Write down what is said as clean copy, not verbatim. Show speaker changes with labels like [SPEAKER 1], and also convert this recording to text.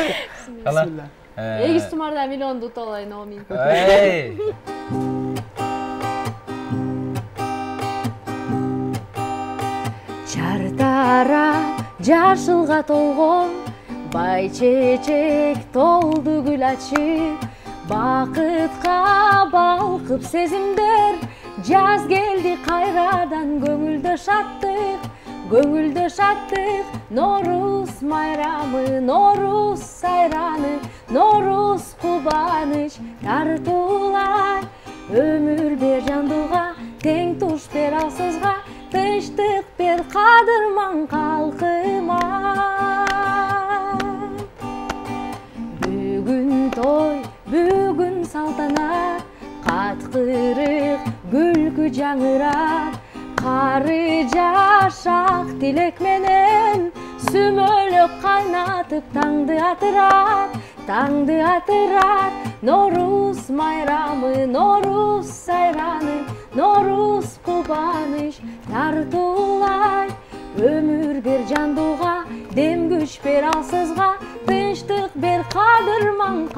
[SPEAKER 1] Bismillah.
[SPEAKER 2] Эгиз тумарда миллионду ута алайын, амин. Чартара жашылга толгон, бай чечек толду гүл ачып, бакытка балкып сезимдер, жаз келди кайрадан көңүлдө шаттык, Норус майрамы, Норус сайраны, Норус кубаныч, тартуулар, өмүр бер жандууга, тең туш бер алсызга, тынчтык бер кадырман калкыма. Бүгүн той, бүгүн салтанат, каткырык күлкү жаңырат, кары жашак тилек менен, сүмөлөк кайнатып таңды атырат, Норус майрамы, Норус сайраны, Норус кубаныч, тартуулар, өмүр бер жандууга, дем күч бер алсызга, тынчтык бер кадырман